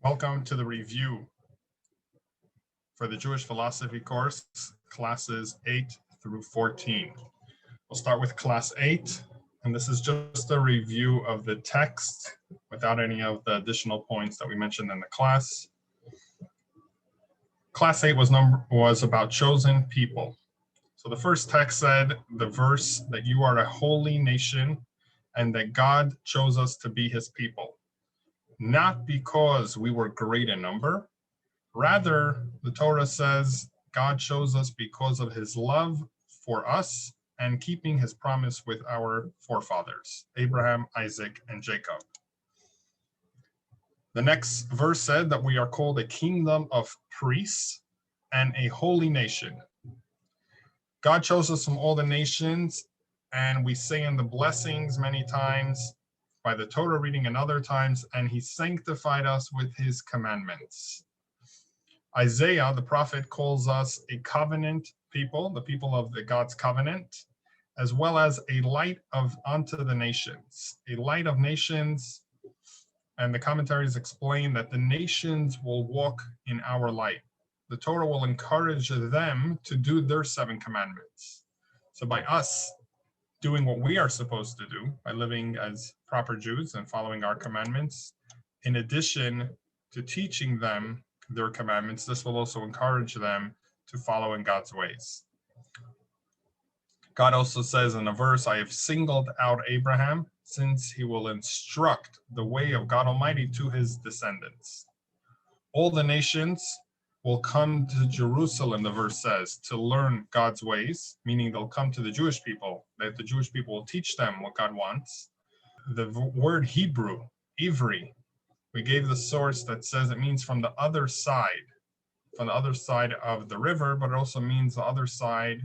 Welcome to the review for the Jewish philosophy course, classes 8 through 14. We'll start with class 8, and this is just a review of the text without any of the additional points that we mentioned in the class. Class 8 was about chosen people. So the first text said the verse that you are a holy nation and that God chose us to be his people. Not because we were great in number. Rather, the Torah says God chose us because of his love for us and keeping his promise with our forefathers, Abraham, Isaac, and Jacob. The next verse said that we are called a kingdom of priests and a holy nation. God chose us from all the nations, and we say in the blessings many times, by the Torah reading and other times, and he sanctified us with his commandments. Isaiah, the prophet, calls us a covenant people, the people of the God's covenant, as well as a light unto the nations, a light of nations. And the commentaries explain that the nations will walk in our light. The Torah will encourage them to do their 7 commandments. So by us doing what we are supposed to do, by living as proper Jews and following our commandments, in addition to teaching them their commandments, this will also encourage them to follow in God's ways. God also says in a verse, I have singled out Abraham, since he will instruct the way of God Almighty to his descendants. All the nations will come to Jerusalem, the verse says, to learn God's ways, meaning they'll come to the Jewish people, that the Jewish people will teach them what God wants. The word Hebrew, Ivri, we gave the source that says it means from the other side of the river, but it also means the other side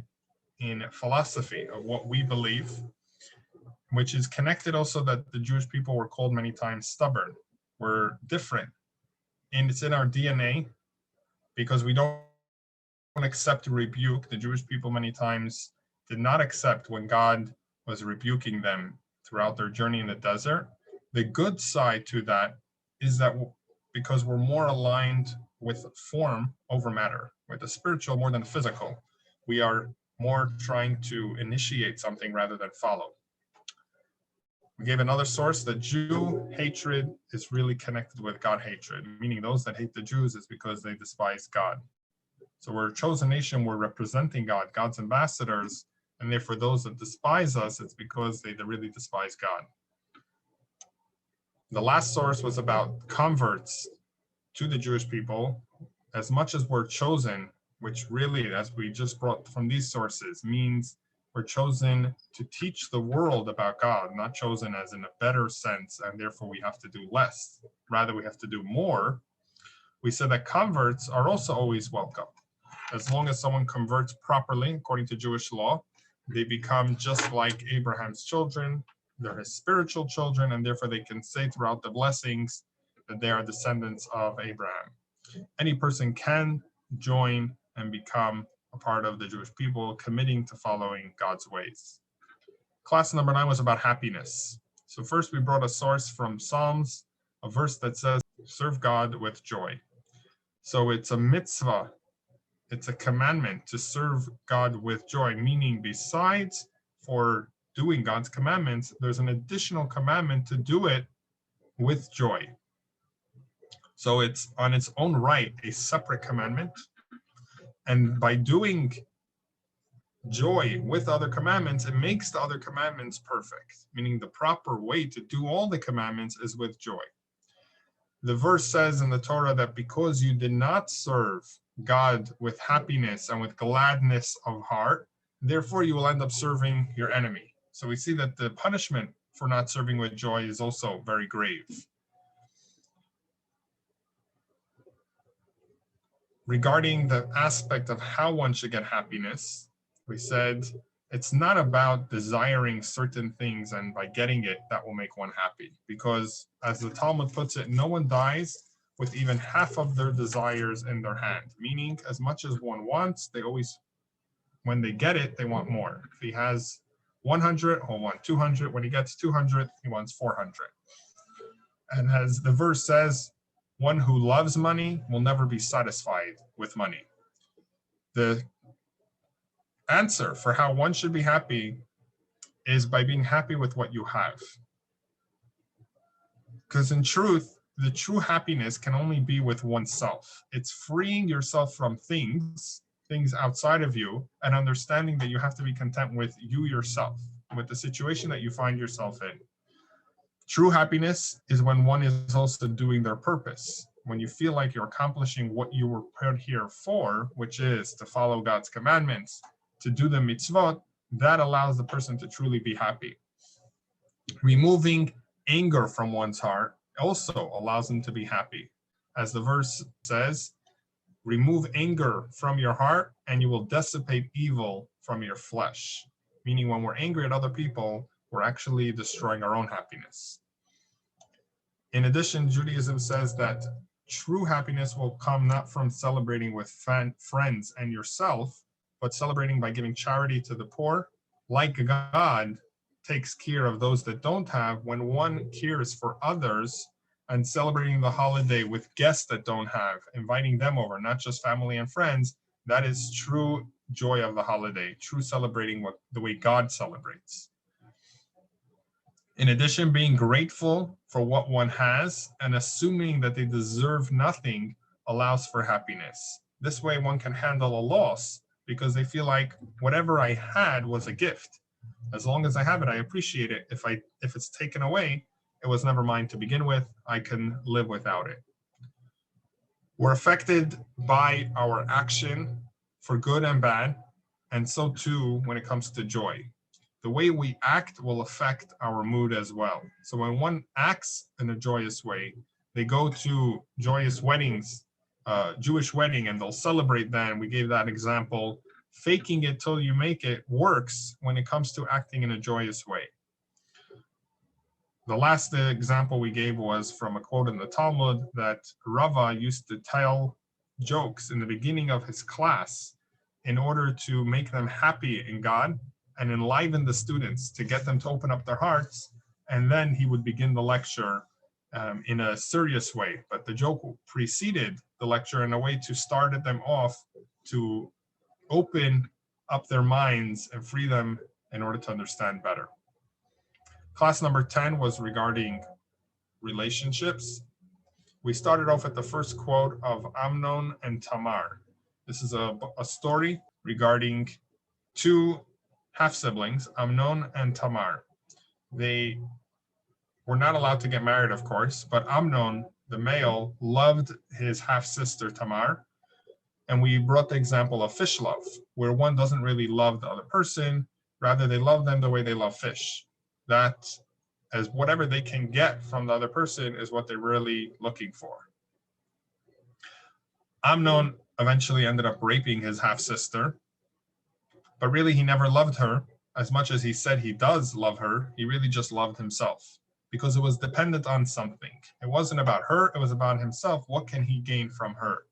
in philosophy of what we believe, which is connected also that the Jewish people were called many times stubborn. We're different, and it's in our DNA because we don't accept rebuke. The Jewish people many times did not accept when God was rebuking them throughout their journey in the desert. The good side to that is that because we're more aligned with form over matter, with the spiritual more than the physical, we are more trying to initiate something rather than follow. We gave another source that Jew hatred is really connected with God hatred, meaning those that hate the Jews is because they despise God. So we're a chosen nation, we're representing God, God's ambassadors, and therefore those that despise us, it's because they really despise God. The last source was about converts to the Jewish people. As much as we're chosen, which really, as we just brought from these sources, means we're chosen to teach the world about God, not chosen as in a better sense, and therefore we have to do less. Rather, we have to do more. We said that converts are also always welcome. As long as someone converts properly, according to Jewish law, they become just like Abraham's children. They're his spiritual children, and therefore they can say throughout the blessings that they are descendants of Abraham. Any person can join and become a part of the Jewish people, committing to following God's ways. Class number 9 was about happiness. So first we brought a source from Psalms, a verse that says, serve God with joy. So it's a mitzvah, it's a commandment to serve God with joy, meaning besides for doing God's commandments, there's an additional commandment to do it with joy. So it's on its own right, a separate commandment. And by doing joy with other commandments, it makes the other commandments perfect, meaning the proper way to do all the commandments is with joy. The verse says in the Torah that because you did not serve God with happiness and with gladness of heart, therefore you will end up serving your enemy. So we see that the punishment for not serving with joy is also very grave. Regarding the aspect of how one should get happiness, we said it's not about desiring certain things and by getting it that will make one happy. Because as the Talmud puts it, no one dies with even half of their desires in their hand. Meaning as much as one wants, they always, when they get it, they want more. If he has 100, he'll want 200. When he gets 200, he wants 400. And as the verse says, One who loves money will never be satisfied with money. The answer for how one should be happy is by being happy with what you have. Because in truth, the true happiness can only be with oneself. It's freeing yourself from things outside of you, and understanding that you have to be content with you yourself, with the situation that you find yourself in. True happiness is when one is also doing their purpose, when you feel like you're accomplishing what you were put here for, which is to follow God's commandments, to do the mitzvot. That allows the person to truly be happy. Removing anger from one's heart also allows them to be happy. As the verse says, remove anger from your heart and you will dissipate evil from your flesh. Meaning when we're angry at other people, we're actually destroying our own happiness. In addition, Judaism says that true happiness will come not from celebrating with friends and yourself, but celebrating by giving charity to the poor. Like God takes care of those that don't have, when one cares for others and celebrating the holiday with guests that don't have, inviting them over, not just family and friends, that is true joy of the holiday, true celebrating the way God celebrates. In addition, being grateful for what one has and assuming that they deserve nothing allows for happiness. This way one can handle a loss because they feel like whatever I had was a gift. As long as I have it, I appreciate it. If it's taken away, it was never mine to begin with. I can live without it. We're affected by our action for good and bad, and so too when it comes to joy. The way we act will affect our mood as well. So when one acts in a joyous way, they go to joyous weddings, Jewish wedding, and they'll celebrate that. We gave that example. Faking it till you make it works when it comes to acting in a joyous way. The last example we gave was from a quote in the Talmud that Rava used to tell jokes in the beginning of his class in order to make them happy in God and enliven the students to get them to open up their hearts. And then he would begin the lecture in a serious way. But the joke preceded the lecture in a way to start them off to open up their minds and free them in order to understand better. Class number 10 was regarding relationships. We started off at the first quote of Amnon and Tamar. This is a story regarding two half-siblings, Amnon and Tamar. They were not allowed to get married, of course, but Amnon, the male, loved his half-sister Tamar. And we brought the example of fish love, where one doesn't really love the other person, rather they love them the way they love fish. That as whatever they can get from the other person is what they're really looking for. Amnon eventually ended up raping his half-sister, but really he never loved her as much as he said he does love her. He really just loved himself because it was dependent on something. It wasn't about her, it was about himself. What can he gain from her?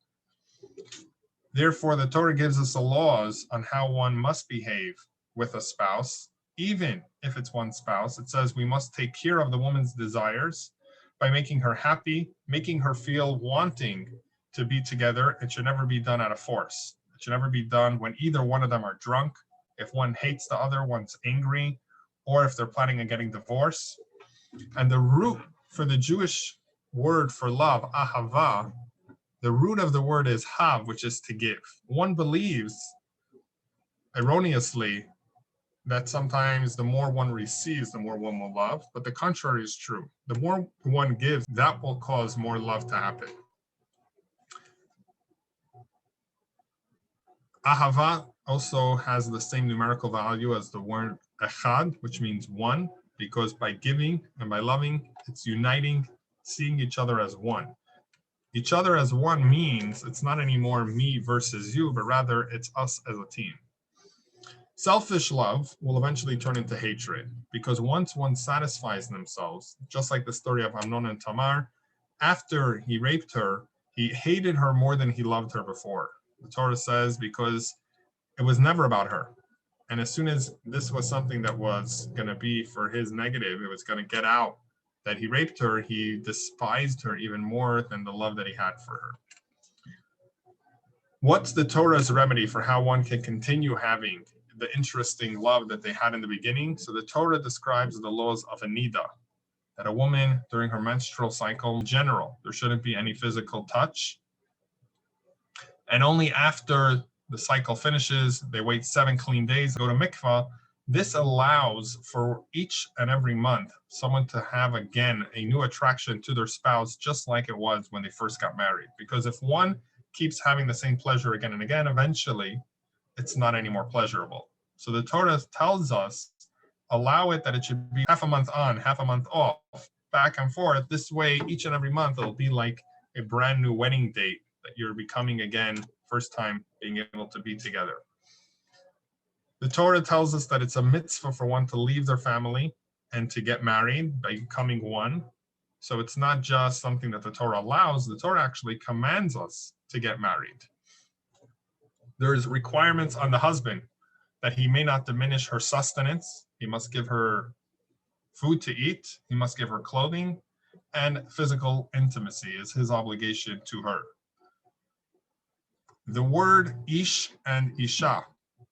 Therefore, the Torah gives us the laws on how one must behave with a spouse, even if it's one spouse. It says we must take care of the woman's desires by making her happy, making her feel wanting to be together. It should never be done out of force. It should never be done when either one of them are drunk, if one hates the other, one's angry, or if they're planning on getting divorced. And the root for the Jewish word for love, ahava, the root of the word is hav, which is to give. One believes, erroneously, that sometimes the more one receives, the more one will love, but the contrary is true. The more one gives, that will cause more love to happen. Ahava also has the same numerical value as the word echad, which means one, because by giving and by loving, it's uniting, seeing each other as one. Each other as one means it's not anymore me versus you, but rather it's us as a team. Selfish love will eventually turn into hatred because once one satisfies themselves, just like the story of Amnon and Tamar, after he raped her, he hated her more than he loved her before. The Torah says because it was never about her. And as soon as this was something that was going to be for his negative, it was going to get out that he raped her, he despised her even more than the love that he had for her. What's the Torah's remedy for how one can continue having the interesting love that they had in the beginning? So the Torah describes the laws of a nida, that a woman during her menstrual cycle, in general, there shouldn't be any physical touch. And only after the cycle finishes, they wait 7 clean days, go to mikvah. This allows for each and every month someone to have again a new attraction to their spouse, just like it was when they first got married. Because if one keeps having the same pleasure again and again, eventually it's not any more pleasurable. So the Torah tells us, allow it that it should be half a month on, half a month off, back and forth. This way, each and every month, it'll be like a brand new wedding date that you're becoming again, first time being able to be together. The Torah tells us that it's a mitzvah for one to leave their family and to get married by becoming one. So it's not just something that the Torah allows, the Torah actually commands us to get married. There's requirements on the husband that he may not diminish her sustenance. He must give her food to eat. He must give her clothing, and physical intimacy is his obligation to her. The word ish and isha,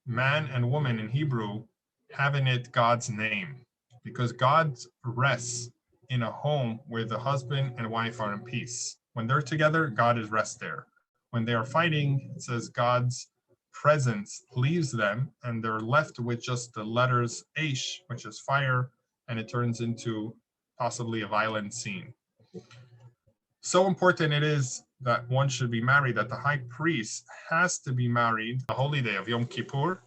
man and woman in Hebrew, have in it God's name, because God rests in a home where the husband and wife are in peace. When they're together, God is rest there. When they are fighting, it says God's presence leaves them and they're left with just the letters Aish, which is fire, and it turns into possibly a violent scene. So important it is that one should be married, that the high priest has to be married the holy day of Yom Kippur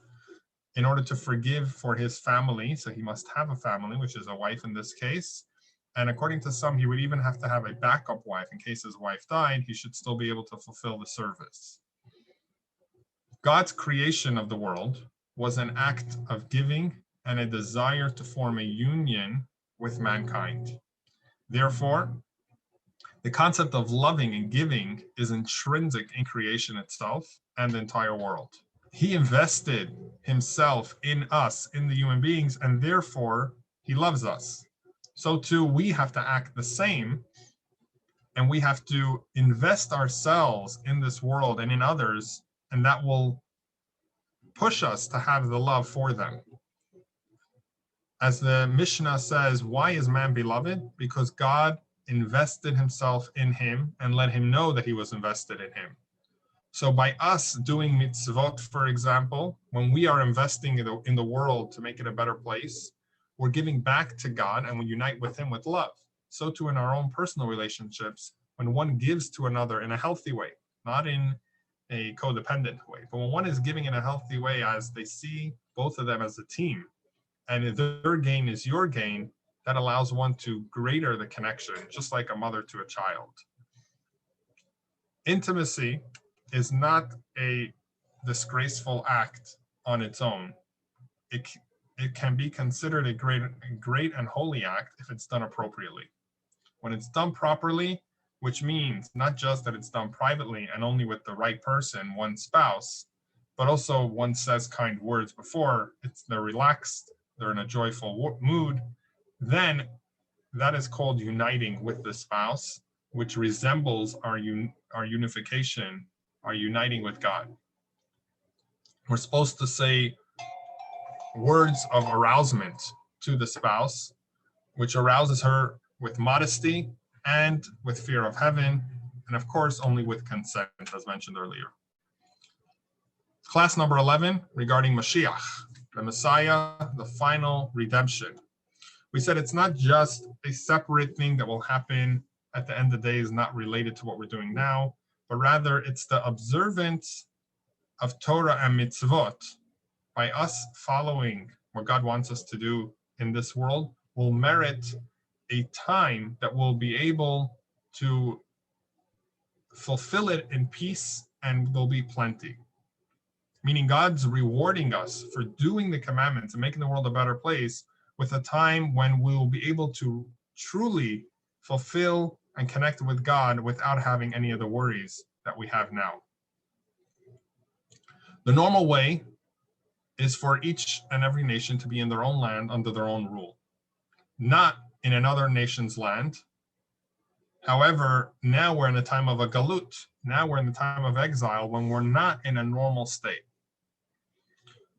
in order to forgive for his family. So he must have a family, which is a wife in this case. And according to some, he would even have to have a backup wife in case his wife died. He should still be able to fulfill the service. God's creation of the world was an act of giving and a desire to form a union with mankind. Therefore, the concept of loving and giving is intrinsic in creation itself and the entire world. He invested himself in us, in the human beings, and therefore he loves us. So too, we have to act the same, and we have to invest ourselves in this world and in others, and that will push us to have the love for them. As the Mishnah says, why is man beloved? Because God invested himself in him and let him know that he was invested in him. So by us doing mitzvot, for example, when we are investing in the world to make it a better place, we're giving back to God and we unite with him with love. So too in our own personal relationships, when one gives to another in a healthy way, not in a codependent way, but when one is giving in a healthy way as they see both of them as a team, and if their gain is your gain, that allows one to greater the connection, just like a mother to a child. Intimacy is not a disgraceful act on its own. It can be considered a great and holy act if it's done appropriately. When it's done properly, which means not just that it's done privately and only with the right person, one's spouse, but also one says kind words before, they're relaxed, they're in a joyful mood, then that is called uniting with the spouse, which resembles our unification, our uniting with God. We're supposed to say words of arousement to the spouse, which arouses her with modesty and with fear of heaven, and of course, only with consent, as mentioned earlier. Class number 11, regarding Mashiach, the Messiah, the final redemption. We said it's not just a separate thing that will happen at the end of the day, is not related to what we're doing now, but rather it's the observance of Torah and mitzvot. By us following what God wants us to do in this world will merit a time that we'll be able to fulfill it in peace, and there'll be plenty. Meaning God's rewarding us for doing the commandments and making the world a better place with a time when we'll be able to truly fulfill and connect with God without having any of the worries that we have now. The normal way is for each and every nation to be in their own land under their own rule, not in another nation's land. However, now we're in the time of a galut. Now we're in the time of exile when we're not in a normal state.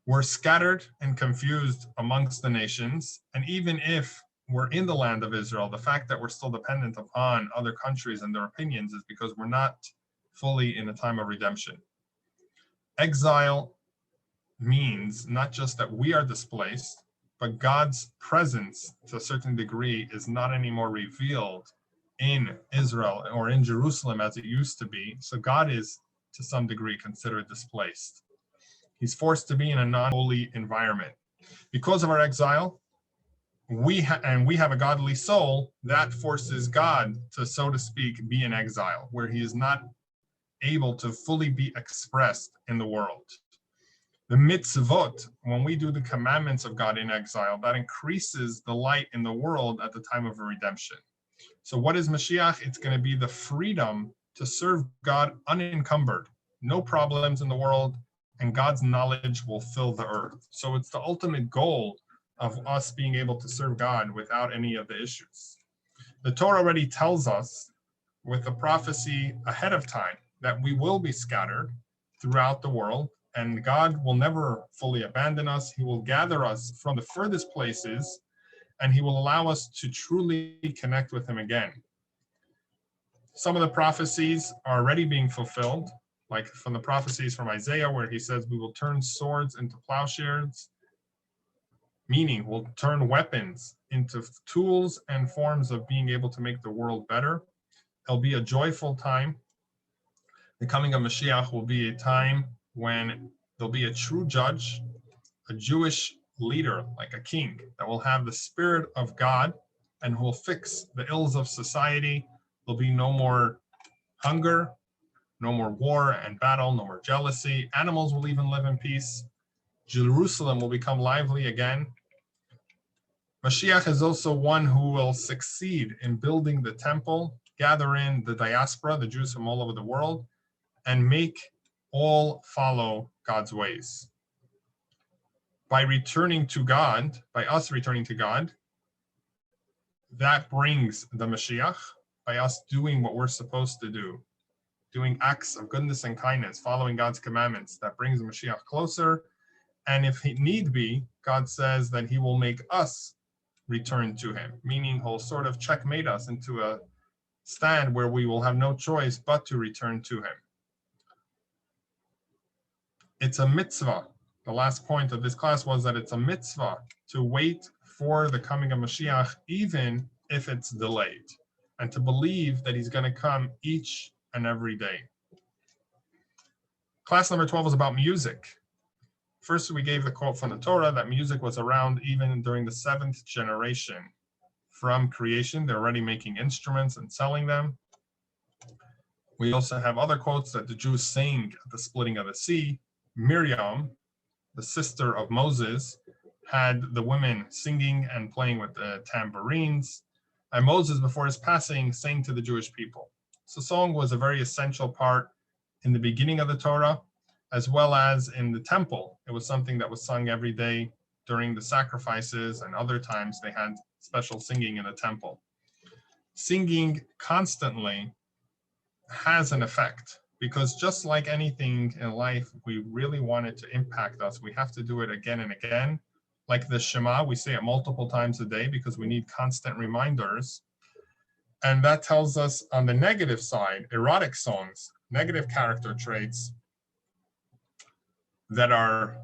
We're scattered and confused amongst the nations. And even if we're in the land of Israel, the fact that we're still dependent upon other countries and their opinions is because we're not fully in a time of redemption. Exile means not just that we are displaced, but God's presence to a certain degree is not anymore revealed in Israel or in Jerusalem as it used to be. So God is to some degree considered displaced. He's forced to be in a non-holy environment. Because of our exile, we have a godly soul that forces God to, so to speak, be in exile, where he is not able to fully be expressed in the world. The mitzvot, when we do the commandments of God in exile, that increases the light in the world at the time of redemption. So what is Mashiach? It's going to be the freedom to serve God unencumbered, no problems in the world, and God's knowledge will fill the earth. So it's the ultimate goal of us being able to serve God without any of the issues. The Torah already tells us with the prophecy ahead of time that we will be scattered throughout the world, and God will never fully abandon us. He will gather us from the furthest places, and he will allow us to truly connect with him again. Some of the prophecies are already being fulfilled, like from the prophecies from Isaiah, where he says, we will turn swords into plowshares, meaning we'll turn weapons into tools and forms of being able to make the world better. It'll be a joyful time. The coming of Mashiach will be a time when there'll be a true judge, a Jewish leader, like a king, that will have the spirit of God and who will fix the ills of society. There'll be no more hunger, no more war and battle, no more jealousy. Animals will even live in peace. Jerusalem will become lively again. Mashiach is also one who will succeed in building the temple, gather in the diaspora, the Jews from all over the world, and make all follow God's ways. By returning to God, by us returning to God, that brings the Mashiach, by us doing what we're supposed to do, doing acts of goodness and kindness, following God's commandments, that brings the Mashiach closer. And if he need be, God says that he will make us return to him, meaning he'll sort of checkmate us into a stand where we will have no choice but to return to him. It's a mitzvah. The last point of this class was that it's a mitzvah to wait for the coming of Mashiach, even if it's delayed, and to believe that he's going to come each and every day. Class number 12 is about music. First, we gave the quote from the Torah that music was around even during the 7th generation from creation. They're already making instruments and selling them. We also have other quotes that the Jews sang at the splitting of the sea. Miriam, the sister of Moses, had the women singing and playing with the tambourines. And Moses, before his passing, sang to the Jewish people. So song was a very essential part in the beginning of the Torah, as well as in the temple. It was something that was sung every day during the sacrifices, and other times they had special singing in the temple. Singing constantly has an effect, because just like anything in life, we really want it to impact us. We have to do it again and again. Like the Shema, we say it multiple times a day because we need constant reminders. And that tells us on the negative side, erotic songs, negative character traits that are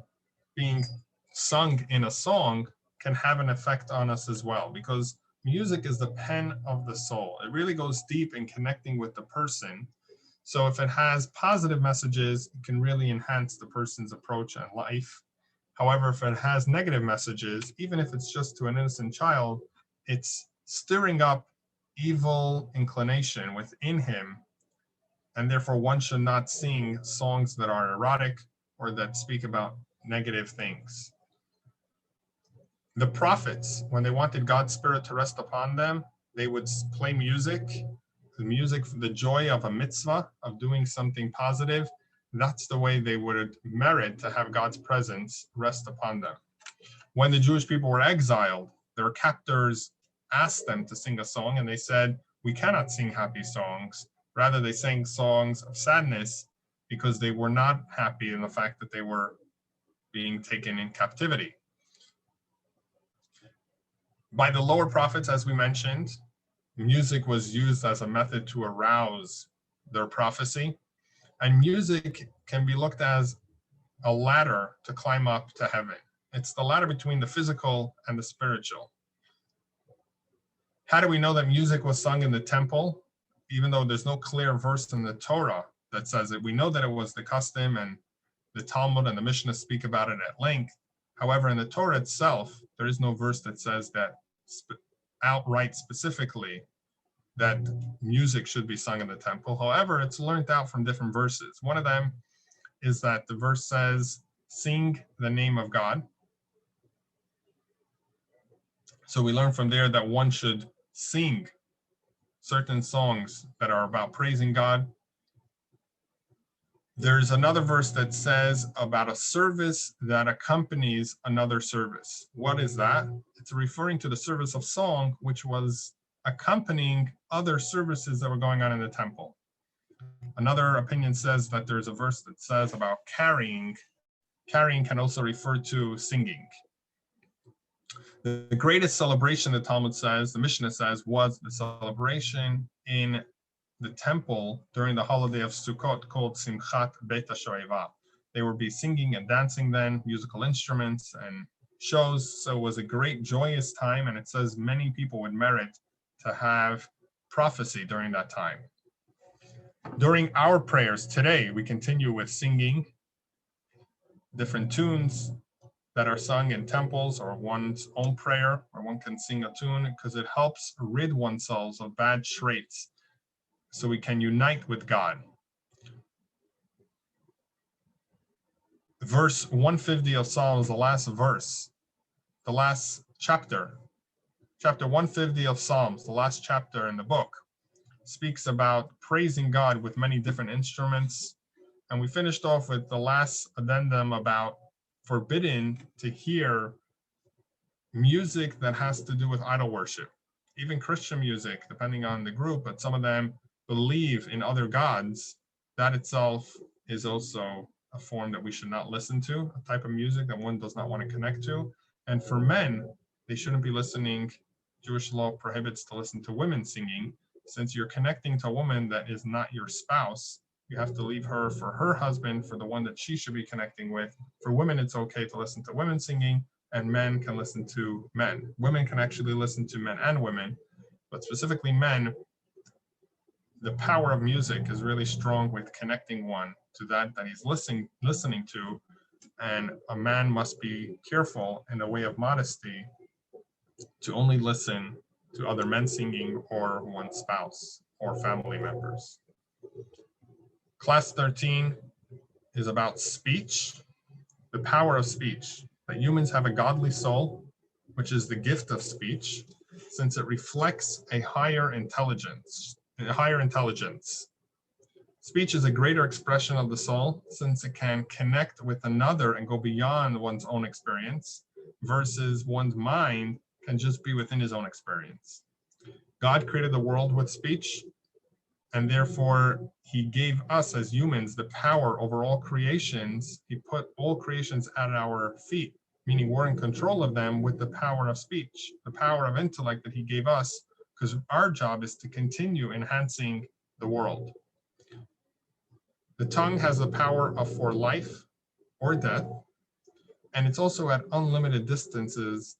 being sung in a song can have an effect on us as well, because music is the pen of the soul. It really goes deep in connecting with the person. So if it has positive messages, it can really enhance the person's approach in life. However, if it has negative messages, even if it's just to an innocent child, it's stirring up evil inclination within him. And therefore, one should not sing songs that are erotic or that speak about negative things. The prophets, when they wanted God's spirit to rest upon them, they would play music, the joy of a mitzvah, of doing something positive. That's the way they would merit to have God's presence rest upon them. When the Jewish people were exiled, their captors asked them to sing a song, and they said, we cannot sing happy songs. Rather, they sang songs of sadness because they were not happy in the fact that they were being taken in captivity. By the lower prophets, as we mentioned, music was used as a method to arouse their prophecy. And music can be looked as a ladder to climb up to heaven. It's the ladder between the physical and the spiritual. How do we know that music was sung in the temple? Even though there's no clear verse in the Torah that says it, we know that it was the custom, and the Talmud and the Mishnah speak about it at length. However, in the Torah itself, there is no verse that says that outright specifically that music should be sung in the temple. However, it's learned out from different verses. One of them is that the verse says, sing the name of God. So we learn from there that one should sing certain songs that are about praising God. There's another verse that says about a service that accompanies another service. What is that? It's referring to the service of song, which was accompanying other services that were going on in the temple. Another opinion says that there's a verse that says about carrying. Carrying can also refer to singing. The greatest celebration, the Talmud says, the Mishnah says, was the celebration in the temple during the holiday of Sukkot called Simchat Beit HaShoeva. They would be singing and dancing then, musical instruments and shows. So it was a great joyous time, and it says many people would merit to have prophecy during that time. During our prayers today, we continue with singing different tunes that are sung in temples or one's own prayer, or one can sing a tune because it helps rid oneself of bad traits so we can unite with God. Verse 150 of Psalms, the last verse, the last chapter, chapter 150 of Psalms, the last chapter in the book, speaks about praising God with many different instruments. And we finished off with the last addendum about forbidden to hear music that has to do with idol worship. Even Christian music, depending on the group, but some of them believe in other gods. That itself is also a form that we should not listen to, a type of music that one does not want to connect to. And for men, they shouldn't be listening. Jewish law prohibits to listen to women singing. Since you're connecting to a woman that is not your spouse, you have to leave her for her husband, for the one that she should be connecting with. For women, it's okay to listen to women singing, and men can listen to men. Women can actually listen to men and women, but specifically men, the power of music is really strong with connecting one to that he's listening to, and a man must be careful in the way of modesty to only listen to other men singing or one spouse or family members. Class 13 is about speech, the power of speech, that humans have a godly soul, which is the gift of speech, since it reflects a higher intelligence. Speech is a greater expression of the soul, since it can connect with another and go beyond one's own experience, versus one's mind can just be within his own experience. God created the world with speech, and therefore he gave us as humans the power over all creations. He put all creations at our feet, meaning we're in control of them with the power of speech, the power of intellect that he gave us, because our job is to continue enhancing the world. The tongue has the power for life or death, and it's also at unlimited distances,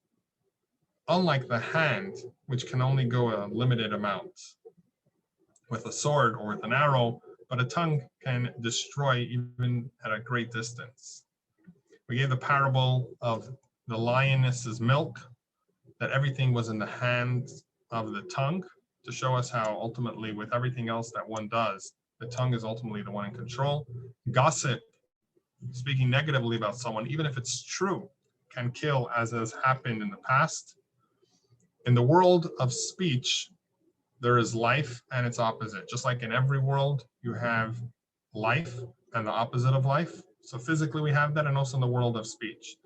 unlike the hand, which can only go a limited amount with a sword or with an arrow, but a tongue can destroy even at a great distance. We gave the parable of the lioness's milk, that everything was in the hands of the tongue, to show us how ultimately with everything else that one does, the tongue is ultimately the one in control. Gossip, speaking negatively about someone, even if it's true, can kill, as has happened in the past. In the world of speech, there is life and its opposite. Just like in every world, you have life and the opposite of life. So physically we have that, and also in the world of speech.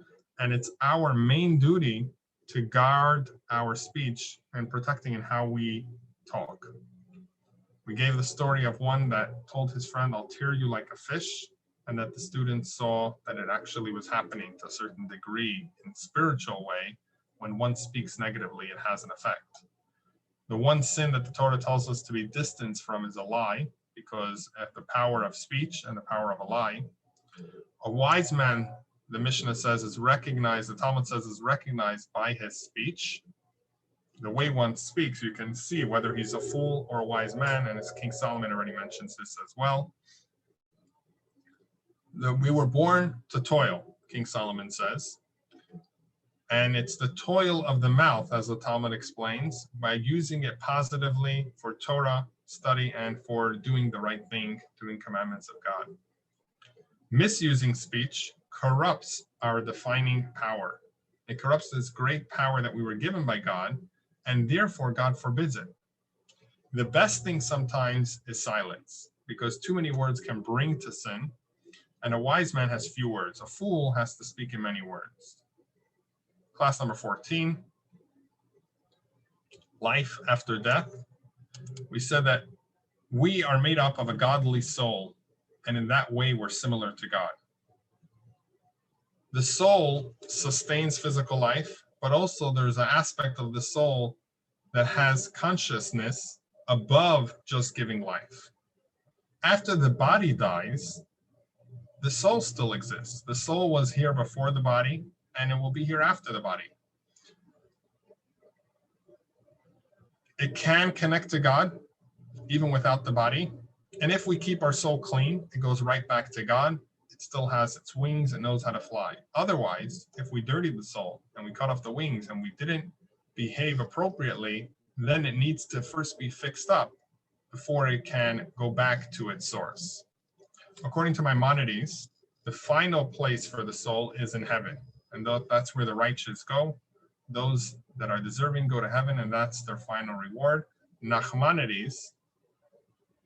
And it's our main duty to guard our speech and protecting in how we talk. We gave the story of one that told his friend, "I'll tear you like a fish," and that the student saw that it actually was happening to a certain degree in spiritual way. When one speaks negatively, it has an effect. The one sin that the Torah tells us to be distanced from is a lie, because of the power of speech and the power of a lie. A wise man, the Mishnah says, is recognized, the Talmud says, is recognized by his speech. The way one speaks, you can see whether he's a fool or a wise man, and as King Solomon already mentions this as well. We were born to toil, King Solomon says. And it's the toil of the mouth, as the Talmud explains, by using it positively for Torah study and for doing the right thing, doing commandments of God. Misusing speech corrupts our defining power. It corrupts this great power that we were given by God, and therefore God forbids it. The best thing sometimes is silence, because too many words can bring to sin, and a wise man has few words. A fool has to speak in many words. Class number 14, life after death. We said that we are made up of a godly soul, and in that way we're similar to God. The soul sustains physical life, but also there's an aspect of the soul that has consciousness above just giving life. After the body dies, the soul still exists. The soul was here before the body, and it will be here after the body. It can connect to God even without the body. And if we keep our soul clean, it goes right back to God. It still has its wings, it knows how to fly. Otherwise, if we dirty the soul and we cut off the wings and we didn't behave appropriately, then it needs to first be fixed up before it can go back to its source. According to Maimonides, the final place for the soul is in heaven. And that's where the righteous go. Those that are deserving go to heaven, and that's their final reward. Nachmanides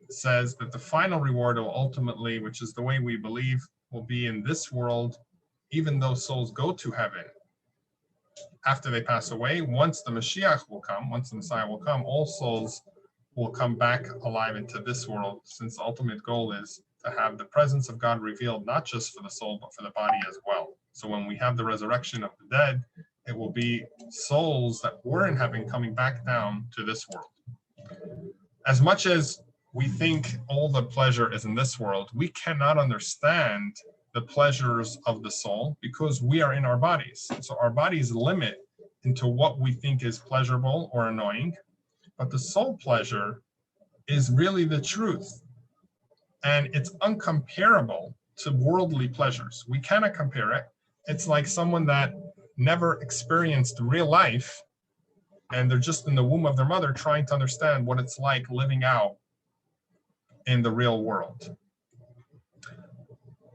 says that the final reward will ultimately, which is the way we believe, will be in this world, even though souls go to heaven. After they pass away, once the Mashiach will come, once the Messiah will come, all souls will come back alive into this world, since the ultimate goal is to have the presence of God revealed, not just for the soul, but for the body as well. So when we have the resurrection of the dead, it will be souls that were in heaven coming back down to this world. As much as we think all the pleasure is in this world, we cannot understand the pleasures of the soul because we are in our bodies. So our bodies limit into what we think is pleasurable or annoying, but the soul pleasure is really the truth. And it's uncomparable to worldly pleasures. We cannot compare it. It's like someone that never experienced real life, and they're just in the womb of their mother trying to understand what it's like living out in the real world.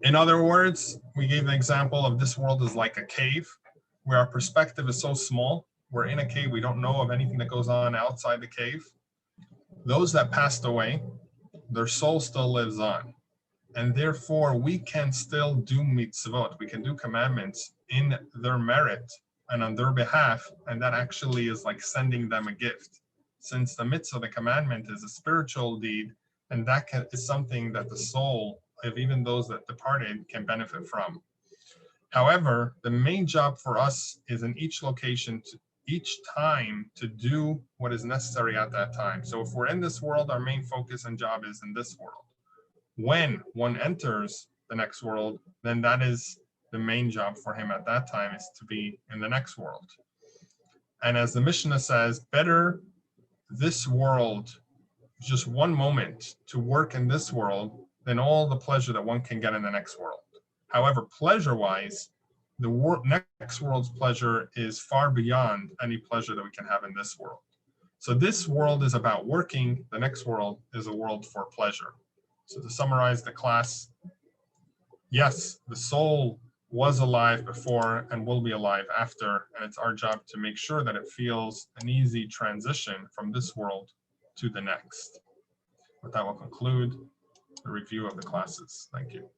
In other words, we gave the example of this world is like a cave, where our perspective is so small. We're in a cave, we don't know of anything that goes on outside the cave. Those that passed away, their soul still lives on. And therefore, we can still do mitzvot. We can do commandments in their merit and on their behalf. And that actually is like sending them a gift. Since the mitzvah, the commandment, is a spiritual deed, and that is something that the soul of even those that departed can benefit from. However, the main job for us is in each location, each time, to do what is necessary at that time. So if we're in this world, our main focus and job is in this world. When one enters the next world, then that is the main job for him at that time, is to be in the next world. And as the Mishnah says, better this world, just one moment to work in this world, than all the pleasure that one can get in the next world. However, pleasure-wise, the next world's pleasure is far beyond any pleasure that we can have in this world. So this world is about working, the next world is a world for pleasure. So to summarize the class, yes, the soul was alive before and will be alive after, and it's our job to make sure that it feels an easy transition from this world to the next. With that, we'll conclude the review of the classes. Thank you.